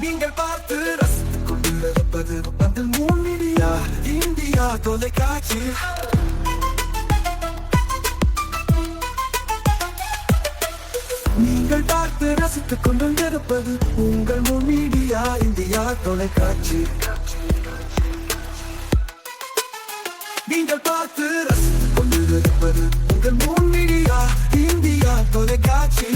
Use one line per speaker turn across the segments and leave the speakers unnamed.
நீங்கள் பார்த்து ரசித்துக் கொண்டிருப்பது பந்தல் மீடியா இந்தியா தொலைக்காட்சி. நீங்கள் பார்த்து ரசித்துக் கொண்டிருப்பது உங்கள் மீடியா இந்தியா தொலைக்காட்சி. நீங்கள் பார்த்து ரசித்துக் கொண்டிருப்பது உங்கள் மீடியா இந்தியா தொலைக்காட்சி.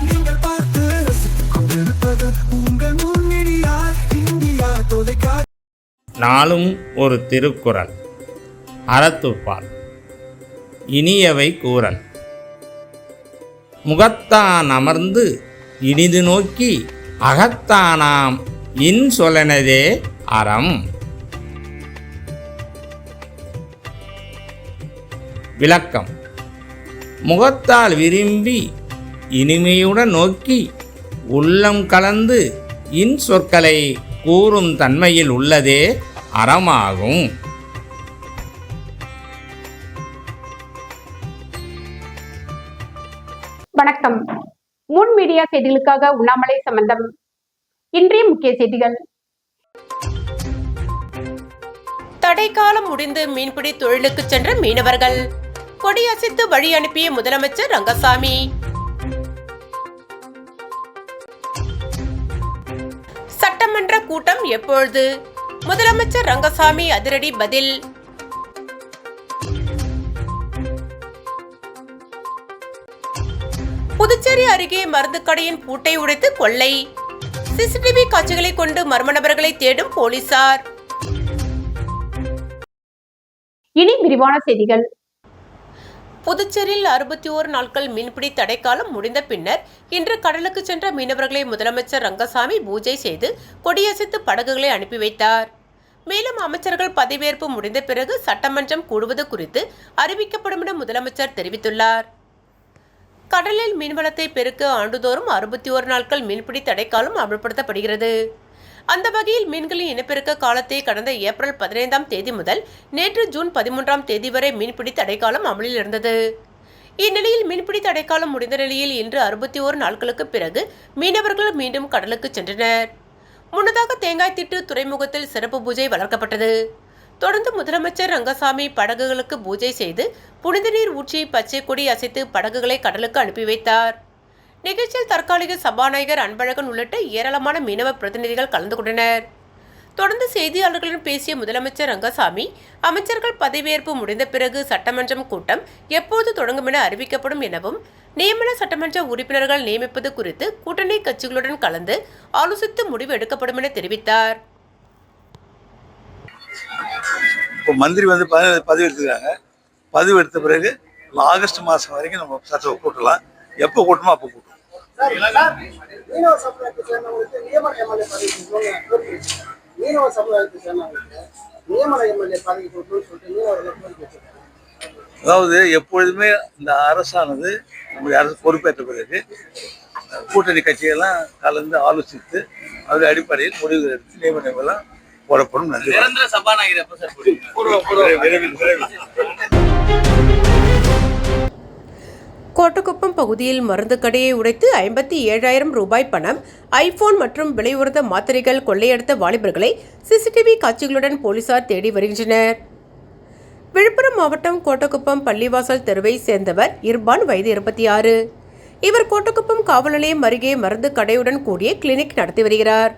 நீங்கள் பார்த்து ரசித்துக் கொண்டிருப்பது உங்கள் மீடியா இந்தியா தொலைக்காட்சி.
நாளும் ஒரு திருக்குறள். அறத்துப்பால். இனியவை கூறல். முகத்தான் அமர்ந்து இனிது நோக்கி அகத்தானாம் இன்சொலனதே அறம். விளக்கம். முகத்தால் விரும்பி இனிமையுடன் நோக்கி உள்ளம் கலந்து இன்சொற்களை கூறும் தன்மையில் உள்ளதே அறமாகும்.
வணக்கம். முன் மீடியா செய்திகளுக்காக உண்ணாமலை சம்பந்தம். இன்றைய முக்கிய செய்திகள்.
தடைக்காலம் முடிந்து மீன்பிடி தொழிலுக்கு சென்ற மீனவர்கள். கொடியசைத்து வழி அனுப்பிய முதலமைச்சர் ரங்கசாமி. சட்டமன்ற கூட்டம் எப்பொழுது? முதலமைச்சர் ரங்கசாமி அதிரடி பதில். புதுச்சேரி அருகே மருந்து கடையின் பூட்டை உடைத்து கொள்ளை. சிசிடிவி காட்சிகளை கொண்டு மர்ம நபர்களை தேடும் போலீசார்.
இனி விரிவான செய்திகள்.
புதுச்சேரியில் 61 நாட்கள் மீன்பிடி தடைக்காலம் முடிந்த பின்னர் இன்று கடலுக்கு சென்ற மீனவர்களை முதலமைச்சர் ரங்கசாமி பூஜை செய்து கொடியசைத்து படகுகளை அனுப்பி வைத்தார். மேலும் அமைச்சர்கள் பதவியேற்பு முடிந்த பிறகு சட்டமன்றம் கூடுவது குறித்து அறிவிக்கப்படும் என முதலமைச்சர் தெரிவித்துள்ளார். கடலில் மீன்வளத்தை பெருக்க ஆண்டுதோறும் 61 நாட்கள் மீன்பிடி தடைக்காலம் அமல்படுத்தப்படுகிறது. அந்த வகையில் மீன்களின் இனப்பெருக்க காலத்தை கடந்த ஏப்ரல் 15ஆம் தேதி முதல் நேற்று ஜூன் 13ஆம் தேதி வரை மீன்பிடி தடைக்காலம் அமலில் இருந்தது. இந்நிலையில் மீன்பிடி தடைக்காலம் முடிந்த நிலையில் இன்று 61 நாட்களுக்கு பிறகு மீனவர்கள் மீண்டும் கடலுக்கு சென்றனர். முன்னதாக தேங்காய்த்திட்டு துறைமுகத்தில் சிறப்பு பூஜை வளர்க்கப்பட்டது. தொடர்ந்து முதலமைச்சர் ரங்கசாமி படகுகளுக்கு பூஜை செய்து புனித நீர் ஊற்றி பச்சை கொடி அசைத்து படகுகளை கடலுக்கு அனுப்பி வைத்தார். நிகழ்ச்சியில் தற்காலிக சபாநாயகர் அன்பழகன் உள்ளிட்ட ஏராளமான மீனவ பிரதிநிதிகள் கலந்து கொண்டனர். தொடர்ந்து செய்தியாளர்களிடம் பேசிய முதலமைச்சர் ரங்கசாமி, அமைச்சர்கள் பதவியேற்பு முடிந்த பிறகு சட்டமன்றம் கூட்டம் எப்போது தொடங்கும் என அறிவிக்கப்படும் எனவும், நியமன சட்டமன்ற உறுப்பினர்கள் நியமிப்பது குறித்து கூட்டணி கட்சிகளுடன் கலந்து ஆலோசித்து முடிவு எடுக்கப்படும் என தெரிவித்தார்.
இப்போ மந்திரி பதவி எடுத்துக்கிறாங்க. பதவி எடுத்த பிறகு ஆகஸ்ட் மாதம் வரைக்கும் நம்ம சட்டத்தை கூட்டலாம். எப்போ கூட்டணுமோ அப்போ கூட்டணும். அதாவது எப்பொழுதுமே இந்த அரசானது நம்முடைய அரசு பொறுப்பேற்ற பிறகு கூட்டணி கட்சியெல்லாம் கலந்து ஆலோசித்து அதன் அடிப்படையில் முடிவுகள் எடுத்து நியமனங்கள்லாம் போடப்படும். நன்றி.
கோட்டக்குப்பம் பகுதியில் மருந்து கடையை உடைத்து 57,000 ரூபாய் பணம், ஐபோன் மற்றும் விலை உயர்ந்த மாத்திரைகள் கொள்ளையடித்த வாலிபர்களை சிசிடிவி காட்சிகளுடன் போலீசார் தேடி வருகின்றனர். விழுப்புரம் மாவட்டம் கோட்டக்குப்பம் பள்ளிவாசல் தெருவை சேர்ந்தவர் இர்பான், வயது 26. இவர் கோட்டக்குப்பம் காவல் நிலையம் அருகே மருந்து கடையுடன் கூடிய கிளினிக் நடத்தி வருகிறார்.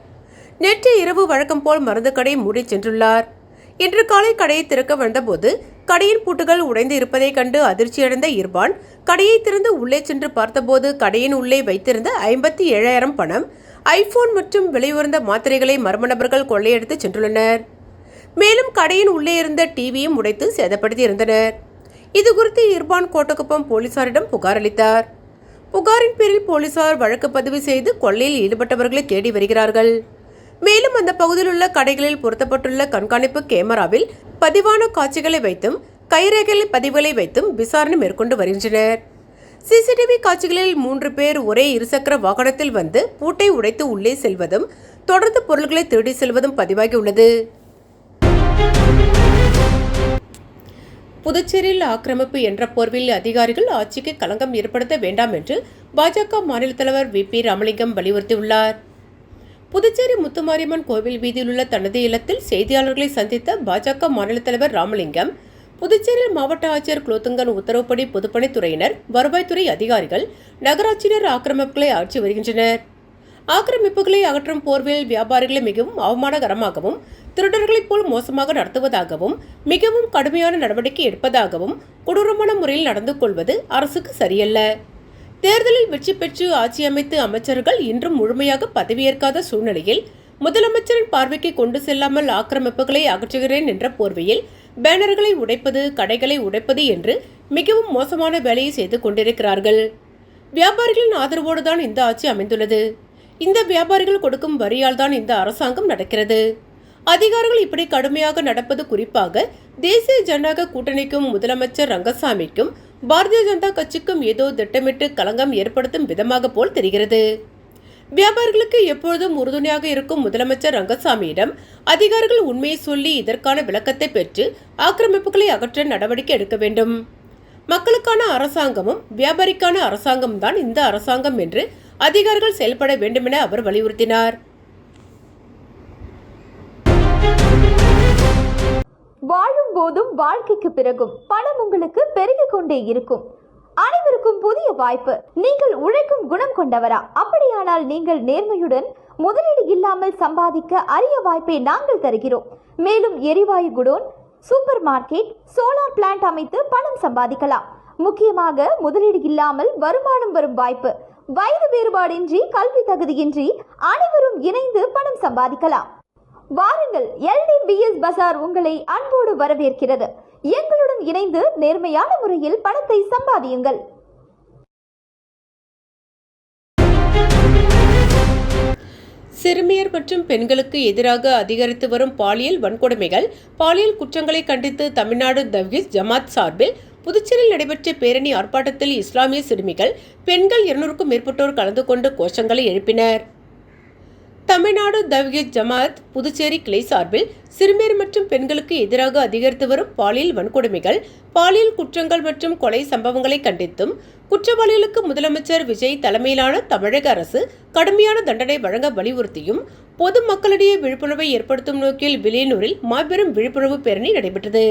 நேற்று இரவு வழக்கம் போல் மருந்து கடை மூடி சென்றுள்ளார். இன்று காலை கடையை திறக்க வந்தபோது கடையின் பூட்டுகள் உடைந்து இருப்பதை கண்டு அதிர்ச்சியடைந்த இர்பான் கடையை திறந்து உள்ளே சென்று பார்த்தபோது கடையின் உள்ளே வைத்திருந்த 57,000 பணம், ஐபோன் மற்றும் விலையுயர்ந்த மாத்திரைகளை மர்ம நபர்கள் கொள்ளையடித்து சென்றுள்ளனர். மேலும் கடையின் உள்ளே இருந்த டிவியும் உடைத்து சேதப்படுத்தி இருந்தனர். இதுகுறித்து இர்பான் கோட்டக்குப்பம் போலீசாரிடம் புகார் அளித்தார். புகாரின் பேரில் போலீசார் வழக்கு பதிவு செய்து கொள்ளையில் ஈடுபட்டவர்களை தேடி வருகிறார்கள். மேலும் அந்த பகுதியில் உள்ள கடைகளில் பொருத்தப்பட்டுள்ள கண்காணிப்பு கேமராவில் பதிவான காட்சிகளை வைத்தும் கைரேகை பதிவுகளை வைத்தும் விசாரணை மேற்கொண்டு வருகின்றனர். சிசிடிவி காட்சிகளில் 3 பேர் ஒரே இருசக்கர வாகனத்தில் வந்து பூட்டை உடைத்து உள்ளே செல்வதும் தொடர்ந்து பொருட்களை திருடி செல்வதும் பதிவாகியுள்ளது. புதுச்சேரியில் ஆக்கிரமிப்பு என்ற போர்வையில் அதிகாரிகள் ஆட்சிக்கு களங்கம் ஏற்படுத்த வேண்டாம் என்று பாஜக மாநில தலைவர் வி.பி. ராமலிங்கம் வலியுறுத்தியுள்ளார். புதுச்சேரி முத்துமாரியம்மன் கோவில் வீதியில் உள்ள தனது இல்லத்தில் செய்தியாளர்களை சந்தித்த பாஜக மாநில தலைவர் ராமலிங்கம், புதுச்சேரியில் மாவட்ட ஆட்சியர் குலோத்துங்கன் உத்தரவுப்படி பொதுப்பணித்துறையினர், வருவாய்த்துறை அதிகாரிகள், நகராட்சியினர் ஆக்கிரமிப்புகளை ஆட்சி வருகின்றனர். ஆக்கிரமிப்புகளை அகற்றும் போர்வையில் வியாபாரிகளை மிகவும் அவமானகரமாகவும், திருடர்களைப் போல் மோசமாக நடத்துவதாகவும், மிகவும் கடுமையான நடவடிக்கை எடுப்பதாகவும் கொடூரமான முறையில் நடந்து கொள்வது அரசுக்கு சரியல்ல. தேர்தலில் வெற்றி பெற்று ஆட்சி அமைத்து அமைச்சர்கள் இன்றும் முழுமையாக பதவியேற்காத சூழ்நிலையில் முதலமைச்சரின் பார்வைக்கு கொண்டு செல்லாமல் ஆக்கிரமிப்புகளை அகற்றுகிறேன் என்ற போர்வையில் பேனர்களை உடைப்பது, கடைகளை உடைப்பது என்று மிகவும் மோசமான வேலையை செய்து கொண்டிருக்கிறார்கள். வியாபாரிகளின் ஆதரவோடுதான் இந்த ஆட்சி அமைந்துள்ளது. இந்த வியாபாரிகள் கொடுக்கும் வரியால் தான் இந்த அரசாங்கம் நடக்கிறது. அதிகாரிகள் இப்படி கடுமையாக நடப்பது குறிப்பாக தேசிய ஜனநாயக கூட்டணிக்கும் முதலமைச்சர் ரங்கசாமிக்கும் பாரதிய ஜனதா கட்சிக்கும் ஏதோ திட்டமிட்டு களங்கம் ஏற்படுத்தும் விதமாக போல் தெரிகிறது. வியாபாரிகளுக்கு எப்பொழுதும் உறுதுணையாக இருக்கும் முதலமைச்சர் ரங்கசாமியிடம் அதிகாரிகள் உண்மையை சொல்லி இதற்கான விளக்கத்தை பெற்று ஆக்கிரமிப்புகளை அகற்ற நடவடிக்கை எடுக்க வேண்டும். மக்களுக்கான அரசாங்கமும் வியாபாரிக்கான அரசாங்கம் தான் இந்த அரசாங்கம் என்று அதிகாரிகள் செயல்பட வேண்டும் என அவர் வலியுறுத்தினார்.
வாழும் போதும் வாழ்க்கைக்கு பிறகும் பணம் உங்களுக்கு பெருகிக் கொண்டே இருக்கும். அனைவருக்கும் புதிய வாய்ப்பு. நீங்கள் உழைக்கும் குணம் கொண்டவரா? அப்படியானால் நீங்கள் நேர்மையுடன் முதலீடு இல்லாமல் சம்பாதிக்க அரிய வாய்ப்பை நாங்கள் தருகிறோம். மேலும் எரிவாயு godown, super market, solar plant அமைத்து பணம் சம்பாதிக்கலாம். முக்கியமாக முதலீடு இல்லாமல் வருமானம் வரும் வாய்ப்பு. வயது வேறுபாடின்றி, கல்வி தகுதியின்றி அனைவரும் இணைந்து பணம் சம்பாதிக்கலாம். வாருங்கள், LDBS பஜார் உங்களை அன்போடு வரவேற்கிறது. எங்களுடன் இணைந்து நேர்மையான முறையில் பணத்தை சம்பாதியுங்கள்.
சிறுமியர் மற்றும் பெண்களுக்கு எதிராக அதிகரித்து வரும் பாலியல் வன்கொடுமைகள், பாலியல் குற்றங்களை கண்டித்து தமிழ்நாடு தவ்ஹீத் ஜமாத் சார்பில் புதுச்சேரியில் நடைபெற்ற பேரணி ஆர்ப்பாட்டத்தில் இஸ்லாமிய சிறுமிகள், பெண்கள் 200க்கும் மேற்பட்டோர் கலந்து கொண்டு கோஷங்களை எழுப்பினர். தமிழ்நாடு தவ்ஹீத் ஜமாத் புதுச்சேரி கிளை சார்பில் சிறுமியர் மற்றும் பெண்களுக்கு எதிராக அதிகரித்து வரும் பாலியல் வன்கொடுமைகள், பாலியல் குற்றங்கள் மற்றும் கொலை சம்பவங்களை கண்டித்தும் குற்றவாளிகளுக்கு முதலமைச்சர் விஜய் தலைமையிலான தமிழக அரசு கடுமையான தண்டனை வழங்க வலியுறுத்தியும் பொதுமக்களிடையே விழிப்புணர்வை ஏற்படுத்தும் நோக்கில் வில்லியனூரில் மாபெரும் விழிப்புணர்வு பேரணி நடைபெற்றது.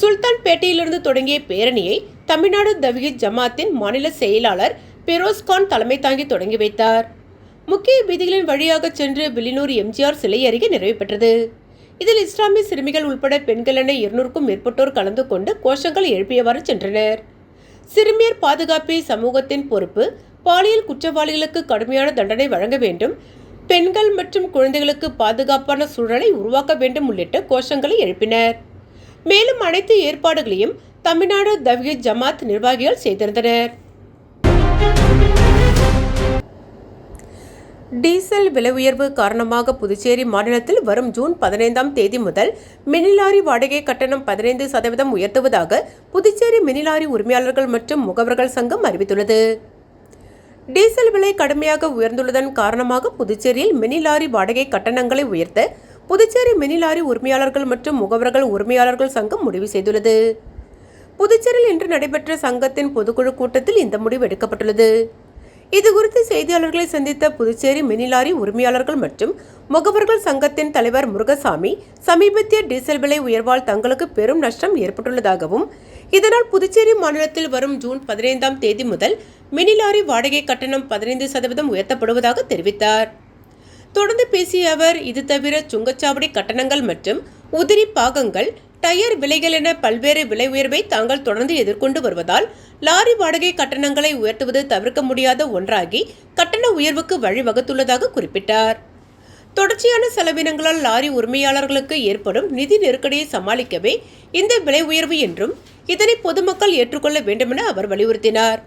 சுல்தான்பேட்டையிலிருந்து தொடங்கிய பேரணியை தமிழ்நாடு தவ்ஹீத் ஜமாத்தின் மாநில செயலாளர் பெரோஸ்கான் தலைமை தாங்கி தொடங்கி வைத்தார். முக்கிய வீதிகளின் வழியாக சென்று வில்லியனூர் எம்ஜிஆர் சிலை அருகே நிறைவு பெற்றது. இதில் இஸ்லாமிய சிறுமிகள் உட்பட பெண்கள் என 200க்கும் மேற்பட்டோர் கலந்து கொண்டு கோஷங்களை எழுப்பியவாறு சென்றனர். சிறுமியர் பாதுகாப்பே சமூகத்தின் பொறுப்பு, பாலியல் குற்றவாளிகளுக்கு கடுமையான தண்டனை வழங்க வேண்டும், பெண்கள் மற்றும் குழந்தைகளுக்கு பாதுகாப்பான சூழலை உருவாக்க வேண்டும் உள்ளிட்ட கோஷங்களை எழுப்பினர். மேலும் அனைத்து ஏற்பாடுகளையும் தமிழ்நாடு தவ்ஹீத் ஜமாத் நிர்வாகிகள் செய்திருந்தனர். டீசல் விலை உயர்வு காரணமாக புதுச்சேரி மாநிலத்தில் வரும் ஜூன் 15ஆம் தேதி முதல் மினிலாரி வாடகை கட்டணம் 15% உயர்த்துவதாக புதுச்சேரி மினிலாரி உரிமையாளர்கள் மற்றும் முகவர்கள் சங்கம் அறிவித்துள்ளது. டீசல் விலை கடுமையாக உயர்ந்துள்ளதன் காரணமாக புதுச்சேரியில் மினிலாரி வாடகை கட்டணங்களை உயர்த்த புதுச்சேரி மினிலாரி உரிமையாளர்கள் மற்றும் முகவர்கள் உரிமையாளர்கள் சங்கம் முடிவு செய்துள்ளது. புதுச்சேரியில் இன்று நடைபெற்ற சங்கத்தின் பொதுக்குழு கூட்டத்தில் இந்த முடிவு எடுக்கப்பட்டுள்ளது. இதுகுறித்து செய்தியாளர்களை சந்தித்த புதுச்சேரி மினிலாரி உரிமையாளர்கள் மற்றும் முகவர்கள் சங்கத்தின் தலைவர் முருகசாமி, சமீபத்திய டீசல் விலை உயர்வால் தங்களுக்கு பெரும் நஷ்டம் ஏற்பட்டுள்ளதாகவும், இதனால் புதுச்சேரி மாநிலத்தில் வரும் ஜூன் 15ஆம் தேதி முதல் மினிலாரி வாடகை கட்டணம் 15% உயர்த்தப்படுவதாக தெரிவித்தார். தொடர்ந்து பேசிய அவர், இது தவிர சுங்கச்சாவடி கட்டணங்கள் மற்றும் உதிரி பாகங்கள், டயர் விலைகள் என பல்வேறு விலை உயர்வை தாங்கள் தொடர்ந்து எதிர்கொண்டு வருவதால் லாரி வாடகை கட்டணங்களை உயர்த்துவது தவிர்க்க முடியாத ஒன்றாகி கட்டண உயர்வுக்கு வழிவகுத்துள்ளதாக குறிப்பிட்டார். தொடர்ச்சியான செலவினங்களால் லாரி உரிமையாளர்களுக்கு ஏற்படும் நிதி நெருக்கடியை சமாளிக்கவே இந்த விலை உயர்வு என்றும் இதனை பொதுமக்கள் ஏற்றுக்கொள்ள வேண்டும் என அவர் வலியுறுத்தினார்.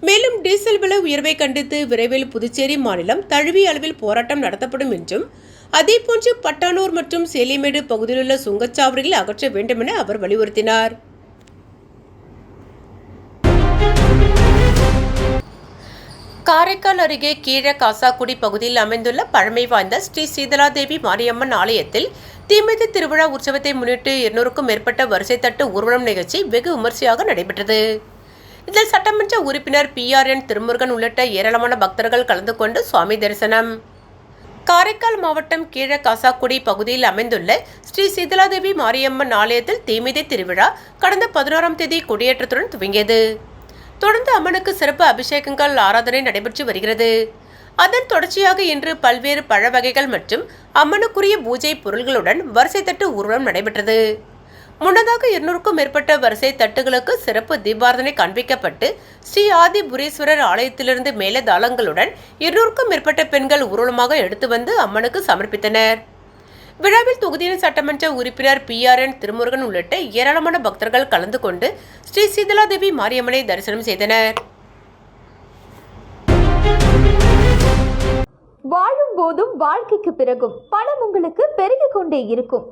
மேலும் டீசல் விலை உயர்வை கண்டித்து விரைவில் புதுச்சேரி மாநிலம் தழுவிய அளவில் போராட்டம் நடத்தப்படும் என்றும், அதேபோன்று பட்டானூர் மற்றும் சேலிமேடு பகுதியிலுள்ள சுங்கச்சாவடிகளை அகற்ற வேண்டும் என அவர் வலியுறுத்தினார். காரைக்கால் அருகே கீழ காசாக்குடி பகுதியில் அமைந்துள்ள பழமை வாய்ந்த ஸ்ரீ சீதலாதேவி மாரியம்மன் ஆலயத்தில் தீமிதி திருவிழா உற்சவத்தை முன்னிட்டு 200க்கும் மேற்பட்ட வரிசை தட்டு ஊர்வலம் நிகழ்ச்சி வெகு விமர்சையாக நடைபெற்றது. இதில் சட்டமன்ற உறுப்பினர் PRN திருமுருகன் உள்ளிட்ட ஏராளமான பக்தர்கள் கலந்து கொண்டு சுவாமி தரிசனம். காரைக்கால் மாவட்டம் கீழ காசாக்குடி பகுதியில் அமைந்துள்ள ஸ்ரீ சீதலாதேவி மாரியம்மன் ஆலயத்தில் தீமிதி திருவிழா கடந்த 11ஆம் தேதி கொடியேற்றத்துடன் துவங்கியது. தொடர்ந்து அம்மனுக்கு சிறப்பு அபிஷேகங்கள் ஆராதனை நடைபெற்று வருகிறது. அதன் தொடர்ச்சியாக இன்று பல்வேறு பழ வகைகள் மற்றும் அம்மனுக்குரிய பூஜை பொருள்களுடன் வரிசை தட்டு ஊர்வலம் நடைபெற்றது. முன்னதாக 200க்கும் மேற்பட்ட வரிசை தட்டுகளுக்கு சிறப்பு தீபாராதனை காண்பிக்கப்பட்டு ஸ்ரீ ஆதிபுரீஸ்வரர் ஆலயத்திலிருந்து மேலதாளங்களுடன் 200க்கும் மேற்பட்ட பெண்கள் ஊர்வலமாக எடுத்து வந்து அம்மனுக்கு சமர்ப்பித்தனர். விழாவில் தொகுதியின் சட்டமன்ற உறுப்பினர் PRN திருமுருகன் உள்ளிட்ட ஏராளமான பக்தர்கள் கலந்து கொண்டு ஸ்ரீ சீதலாதேவி மாரியம்மனை தரிசனம் செய்தனர்.
வாழும் போதும் வாழ்க்கைக்கு பிறகும் பணம் உங்களுக்கு பெருகிக் கொண்டே இருக்கும்.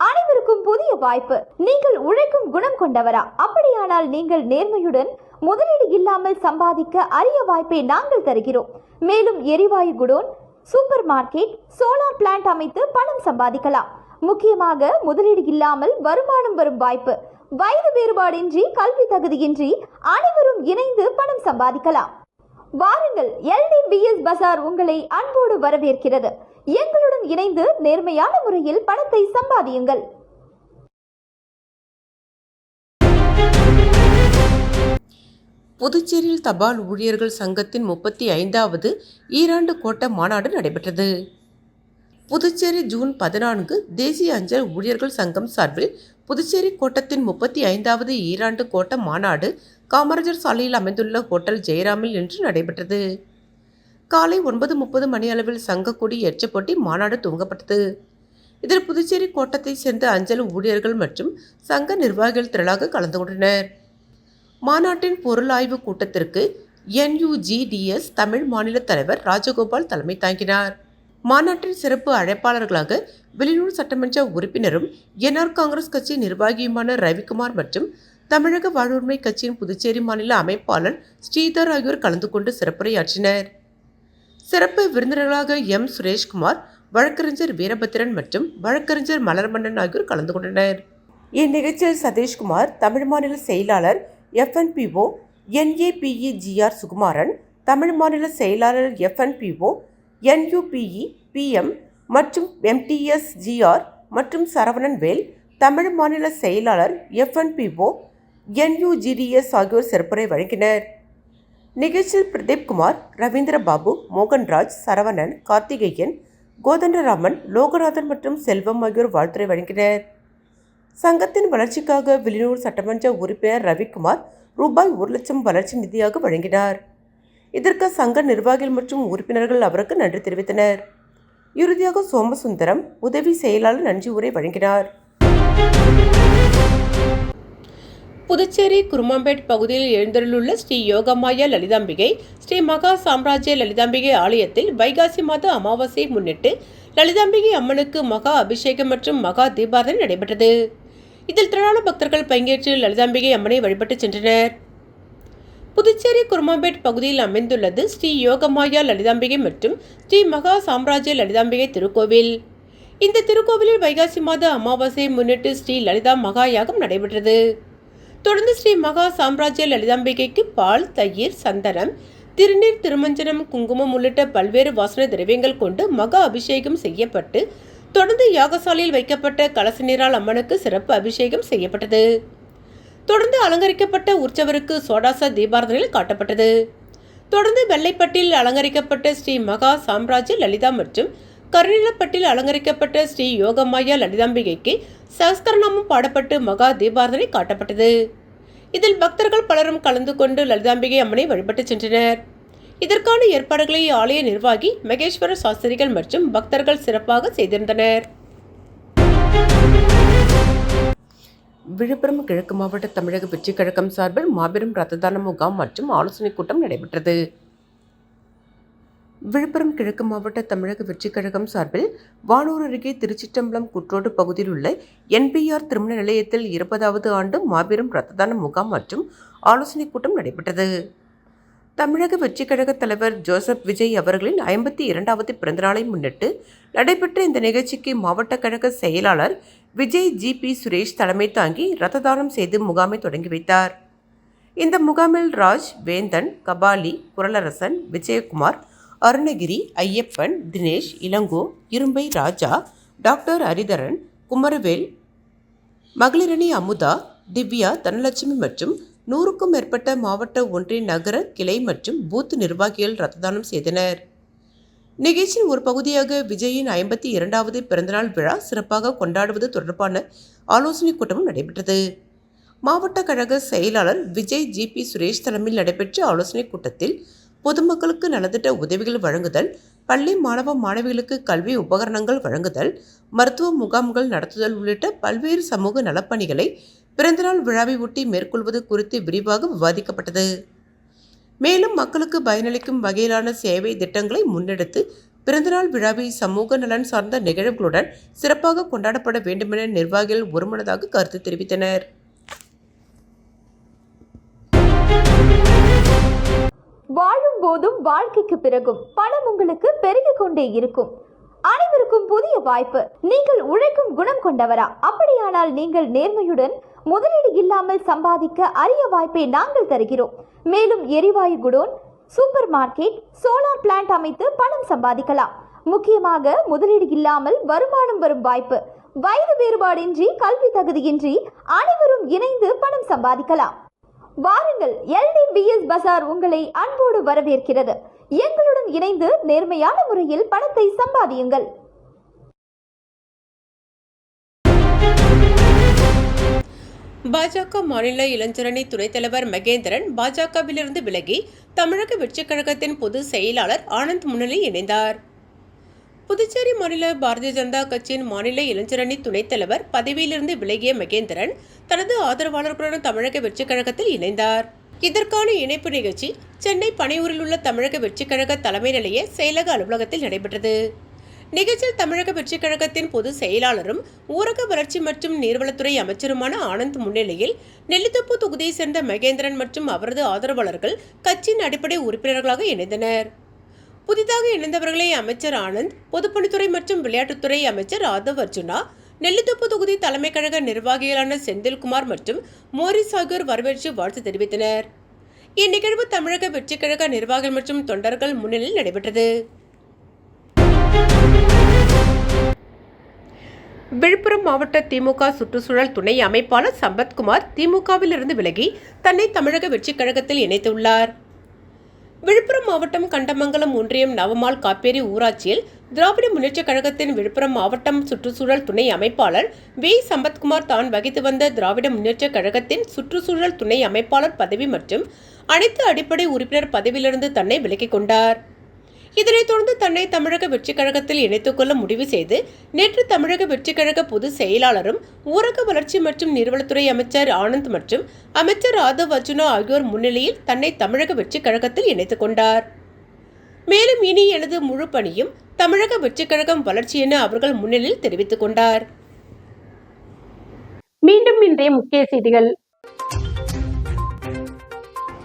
அனைவருக்கும் புதிய வாய்ப்பு. நீங்கள் உழைக்கும் குணம் கொண்டவரா? அப்படியானால் நீங்கள் நேர்மையுடன் முதலீடு இல்லாமல் சம்பாதிக்க அரிய வாய்ப்பை நாங்கள் தருகிறோம். மேலும் எரிவாயு godown, super market, solar plant அமைத்து பணம் சம்பாதிக்கலாம். முக்கியமாக முதலீடு இல்லாமல் வருமானம் வரும் வாய்ப்பு. வயது வேறுபாடின்றி, கல்வி தகுதியின்றி அனைவரும் இணைந்து பணம் சம்பாதிக்கலாம். வாருங்கள், LDBS பஜார் உங்களை அன்போடு வரவேற்கிறது. எங்களுடன் இணைந்து நேர்மையான முறையில் பணத்தை சம்பாதியுங்கள்.
புதுச்சேரியில் தபால் ஊழியர்கள் சங்கத்தின் 35வது ஈராண்டு கோட்ட மாநாடு நடைபெற்றது. புதுச்சேரி ஜூன் 14 தேசிய அஞ்சல் ஊழியர்கள் சங்கம் சார்பில் புதுச்சேரி கோட்டத்தின் 35வது ஈராண்டு கோட்ட மாநாடு காமராஜர் சாலையில் அமைந்துள்ள ஹோட்டல் ஜெயராமில் இன்று நடைபெற்றது. காலை 9:30 மணி அளவில் சங்க கொடி ஏற்றப்பட்டு மாநாடு துவங்கப்பட்டது. இதில் புதுச்சேரி கோட்டத்தை சேர்ந்த அஞ்சல் ஊழியர்கள் மற்றும் சங்க நிர்வாகிகள் திரளாக கலந்து கொண்டனர். மாநாட்டின் பொருள் ஆய்வு கூட்டத்திற்கு NUGDS தமிழ் மாநில தலைவர் ராஜகோபால் தலைமை தாங்கினார். மாநாட்டின் சிறப்பு அழைப்பாளர்களாக வெளியூர் சட்டமன்ற உறுப்பினரும் NR காங்கிரஸ் கட்சி நிர்வாகியுமான ரவிக்குமார் மற்றும் தமிழக வாழ்வுரிமை கட்சியின் புதுச்சேரி மாநில அமைப்பாளர் ஸ்ரீதர் ஆகியோர் கலந்து கொண்டு சிறப்புரையாற்றினர். சிறப்பு விருந்தினர்களாக M. சுரேஷ்குமார், வழக்கறிஞர் வீரபத்திரன் மற்றும் வழக்கறிஞர் மலர்மன்னன் ஆகியோர் கலந்து கொண்டனர். இந்நிகழ்ச்சியில் சதீஷ்குமார், தமிழ் மாநில செயலாளர் FNPO NAPEGR சுகுமாரன், தமிழ் மாநில செயலாளர் FNPO NUPE PM மற்றும் MTSGR மற்றும் சரவணன் வேல், தமிழ் மாநில செயலாளர் FNPO NUGDS ஆகியோர் சிறப்புரை வழங்கினர். நிகழ்ச்சியில் பிரதீப் குமார், ரவீந்திர பாபு, மோகன்ராஜ், சரவணன், கார்த்திகேயன், கோதண்டராமன், லோகநாதன் மற்றும் செல்வம் ஆகியோர் வாழ்த்துரை வழங்கினர். சங்கத்தின் வளர்ச்சிக்காக வெளியூர் சட்டமன்ற உறுப்பினர் ரவிக்குமார் ரூபாய் 1 லட்சம் வளர்ச்சி நிதியாக வழங்கினார். இதற்கு சங்க நிர்வாகிகள் மற்றும் உறுப்பினர்கள் அவருக்கு நன்றி தெரிவித்தனர். இறுதியாக சோமசுந்தரம் உதவி செயலாளர் நன்றி உரை வழங்கினார். புதுச்சேரி குருமாம்பேட் பகுதியில் எழுந்தருளுள்ள ஸ்ரீ யோகமாயா லலிதாம்பிகை ஸ்ரீ மகா சாம்ராஜ்ய லலிதாம்பிகை ஆலயத்தில் வைகாசி மாத அமாவாசையை முன்னிட்டு லலிதாம்பிகை அம்மனுக்கு மகா அபிஷேகம் மற்றும் மகா தீபாராதனை நடைபெற்றது. இதில் திரளான பக்தர்கள் பங்கேற்று லலிதாம்பிகை அம்மனை வழிபட்டு சென்றனர். புதுச்சேரி குருமாம்பேட் பகுதியில் அமைந்துள்ளது ஸ்ரீ யோகமாயா லலிதாம்பிகை மற்றும் ஸ்ரீ மகா சாம்ராஜ்ய லலிதாம்பிகை திருக்கோவில். இந்த திருக்கோவிலில் வைகாசி மாத அமாவாசையை முன்னிட்டு ஸ்ரீ லலிதா மகா யாகம் நடைபெற்றது. தொடர்ந்து ஸ்ரீ மகா சாம்ராஜ்ய லலிதாம்பிகைக்கு பால், தயிர், சந்தனம், திருநீர், திருமஞ்சனம், குங்குமம் உள்ளிட்ட பல்வேறு வாசனை திரவியங்கள் கொண்டு மகா அபிஷேகம் செய்யப்பட்டு தொடர்ந்து யாகசாலையில் வைக்கப்பட்ட கலச நீரால் அம்மனுக்கு சிறப்பு அபிஷேகம் செய்யப்பட்டது. தொடர்ந்து அலங்கரிக்கப்பட்ட உற்சவருக்கு சோடாச தீபாராதனையில் காட்டப்பட்டது. தொடர்ந்து வெள்ளைப்பட்டில் அலங்கரிக்கப்பட்ட ஸ்ரீ மகா சாம்ராஜ்ய லலிதா மற்றும் கருநிலப்பட்டில் அலங்கரிக்கப்பட்ட ஸ்ரீ யோகமாயா லலிதாம்பிகைக்கு சஹஸ்ரநாமம் பாடப்பட்டு மகா தீபாராதனை காட்டப்பட்டது. இதில் பக்தர்கள் பலரும் கலந்து கொண்டு லலிதாம்பிகை அம்மனை வழிபட்டு சென்றனர். இதற்கான ஏற்பாடுகளை ஆலய நிர்வாகி மகேஸ்வர சாஸ்திரிகள் மற்றும் பக்தர்கள் சிறப்பாக செய்திருந்தனர். விழுப்புரம் கிழக்கு மாவட்ட தமிழக வெற்றி கழகம் சார்பில் மாபெரும் ரத்ததான முகாம் மற்றும் ஆலோசனைக் கூட்டம் நடைபெற்றது. விழுப்புரம் கிழக்கு மாவட்ட தமிழக வெற்றி கழகம் சார்பில் வானூர் அருகே திருச்சிற்றம்பலம் குற்றோடு பகுதியில் உள்ள NPR திருமண நிலையத்தில் 20வது ஆண்டு மாபெரும் ரத்ததான முகாம் மற்றும் ஆலோசனைக் கூட்டம் நடைபெற்றது. தமிழக வெற்றிக் கழக தலைவர் ஜோசப் விஜய் அவர்களின் 52வது பிறந்தநாளை முன்னிட்டு நடைபெற்ற இந்த நிகழ்ச்சிக்கு மாவட்ட கழக செயலாளர் விஜய் ஜி.பி. சுரேஷ் தலைமை தாங்கி இரத்த தானம் செய்து முகாமை தொடங்கி வைத்தார். இந்த முகாமில் ராஜ், வேந்தன், கபாலி, குரலரசன், விஜயகுமார், அருணகிரி, ஐயப்பன், தினேஷ், இளங்கோ, இரும்பை ராஜா, டாக்டர் ஹரிதரன், குமரவேல், மகளிரணி அமுதா, திவ்யா, தனலட்சுமி மற்றும் 100க்கும் மேற்பட்ட மாவட்ட, ஒன்றிய, நகர, கிளை மற்றும் பூத் நிர்வாகிகள் இரத்த தானம் செய்தனர். நிகழ்ச்சியின் ஒரு பகுதியாக விஜயின் 52வது பிறந்தநாள் விழா சிறப்பாக கொண்டாடுவது தொடர்பான ஆலோசனைக் கூட்டமும் நடைபெற்றது. மாவட்ட கழக செயலாளர் விஜய் ஜி.பி. சுரேஷ் தலைமையில் நடைபெற்ற ஆலோசனைக் கூட்டத்தில் பொதுமக்களுக்கு நலத்திட்ட உதவிகள் வழங்குதல், பள்ளி மாணவ மாணவிகளுக்கு கல்வி உபகரணங்கள் வழங்குதல், மருத்துவ முகாம்கள் நடத்துதல் உள்ளிட்ட பல்வேறு சமூக நலப்பணிகளை பிறந்தநாள் விழாவை ஒட்டி மேற்கொள்வது குறித்து விரிவாக விவாதிக்கப்பட்டது. மேலும் மக்களுக்கு பயனளிக்கும் வகையிலான சேவை திட்டங்களை முன்னெடுத்து பிறந்தநாள் விழாவை சமூக நலன் சார்ந்த நிகழ்வுகளுடன் சிறப்பாக கொண்டாடப்பட வேண்டுமென நிர்வாகிகள் ஒருமனதாக கருத்து தெரிவித்தனர்.
வாழும் போதும் வாழ்க்கைக்கு பிறகும் பணம் உங்களுக்கு பெருகிக் கொண்டே இருக்கும். அனைவருக்கும் புதிய வாய்ப்பு. நீங்கள் உழைக்கும் குணம் கொண்டவரா? அப்படியானால் நீங்கள் நேர்மையுடன் முதலீடு இல்லாமல் சம்பாதிக்க அரிய வாய்ப்பை நாங்கள் தருகிறோம். மேலும் எரிவாயு godown, super market, solar plant அமைத்து பணம் சம்பாதிக்கலாம். முக்கியமாக முதலீடு இல்லாமல் வருமானம் வரும் வாய்ப்பு. வயது வேறுபாடின்றி, கல்வி தகுதியின்றி அனைவரும் இணைந்து பணம் சம்பாதிக்கலாம். வாருங்கள், LDBS பஜார் உங்களை அன்போடு வரவேற்கிறது. எங்களுடன் இணைந்து நேர்மையான முறையில் பணத்தை சம்பாதியுங்கள்.
பாஜக மாநில இளைஞரணி துணைத் தலைவர் மகேந்திரன் பாஜகவிலிருந்து விலகி தமிழக வெற்றிக் கழகத்தின் பொதுச் செயலாளர் ஆனந்த் முன்னிலையில் இணைந்தார். புதுச்சேரி மாநில பாரதிய ஜனதா கட்சியின் மாநில இளைஞரணி துணைத் தலைவர் பதவியிலிருந்து விலகிய மகேந்திரன் தனது ஆதரவாளர்களுடன் தமிழக வெற்றிக் கழகத்தில் இணைந்தார். இதற்கான இணைப்பு நிகழ்ச்சி சென்னை பனையூரில் உள்ள தமிழக வெற்றிக் கழக தலைமை நிலைய செயலக அலுவலகத்தில் நடைபெற்றது. நிகழ்ச்சியில் தமிழக வெற்றிக் கழகத்தின் பொதுச் செயலாளரும் ஊரக வளர்ச்சி மற்றும் நீர்வளத்துறை அமைச்சருமான ஆனந்த் முன்னிலையில் நெல்லித்தோப்பு தொகுதியைச் சேர்ந்த மகேந்திரன் மற்றும் அவரது ஆதரவாளர்கள் கட்சியின் அடிப்படை உறுப்பினர்களாக இணைந்தனர். புதிதாக இணைந்தவர்களை அமைச்சர் ஆனந்த், பொதுப்பணித்துறை மற்றும் விளையாட்டுத்துறை அமைச்சர் ஆதவ் அர்ஜுனா, நெல்லித்தோப்பு தொகுதி தலைமை கழக நிர்வாகிகளான செந்தில்குமார் மற்றும் மோரிஸ் ஆகியோர் வரவேற்று வாழ்த்து தெரிவித்தனர். இந்நிகழ்வு தமிழக வெற்றிக் கழக நிர்வாகிகள் மற்றும் தொண்டர்கள் முன்னிலையில் நடைபெற்றது. விழுப்புரம் மாவட்ட திமுக சுற்றுச்சூழல் துணை அமைப்பாளர் சம்பத்குமார் திமுகவிலிருந்து விலகி தன்னை தமிழக வெற்றிக் கழகத்தில் இணைத்துள்ளார். விழுப்புரம் மாவட்டம் கண்டமங்கலம் ஒன்றியம் நவமால் காப்பேரி ஊராட்சியில் திராவிட முன்னேற்றக் கழகத்தின் விழுப்புரம் மாவட்டம் சுற்றுச்சூழல் துணை அமைப்பாளர் வி. சம்பத்குமார் தான் வகித்து வந்த திராவிட முன்னேற்றக் கழகத்தின் சுற்றுச்சூழல் துணை அமைப்பாளர் பதவி மற்றும் அனைத்து அடிப்படை உறுப்பினர் பதவியிலிருந்து தன்னை விலக்கிக் கொண்டார். இதனைத் தொடர்ந்து தன்னை தமிழக வெற்றிக் கழகத்தில் இணைத்துக் கொள்ள முடிவு செய்து நேற்று தமிழக வெற்றிக் கழக பொதுச் செயலாளரும் ஊரக வளர்ச்சி மற்றும் நீர்வளத்துறை அமைச்சர் ஆனந்த் மற்றும் அமைச்சர் ஆதவ் அர்ஜுனா ஆகியோர் முன்னிலையில் தன்னை தமிழக வெற்றிக் கழகத்தில் இணைத்துக் கொண்டார். மேலும் இனி எனது முழு பணியும் தமிழக வெற்றிக் கழகம் வளர்ச்சி என அவர்கள் முன்னிலையில் தெரிவித்துக் கொண்டார்.
மீண்டும் இன்றைய முக்கிய செய்திகள்.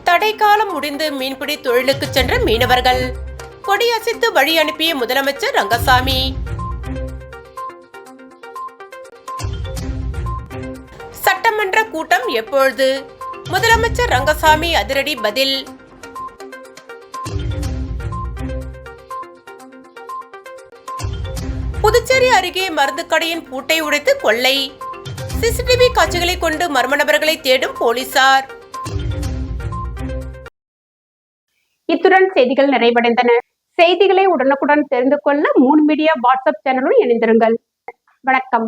தடைக்காலம் முடிந்து மீன்பிடி தொழிலுக்கு சென்ற மீனவர்கள் கொடியசைத்து வழி அனுப்பிய முதலமைச்சர் ரங்கசாமி. சட்டமன்ற கூட்டம் எப்பொழுது? முதலமைச்சர் ரங்கசாமி அதிரடி பதில். புதுச்சேரி அருகே மருந்து கடையின் பூட்டை உடைத்து கொள்ளை. சிசிடிவி காட்சிகளை கொண்டு மர்ம நபர்களை தேடும் போலீசார்.
இத்துடன் செய்திகள் நிறைவடைந்தன. செய்திகளை உடனுக்குடன் தெரிந்து கொள்ள மூன் மீடியா வாட்ஸ்அப் சேனலுடன் இணைந்திருங்கள். வணக்கம்.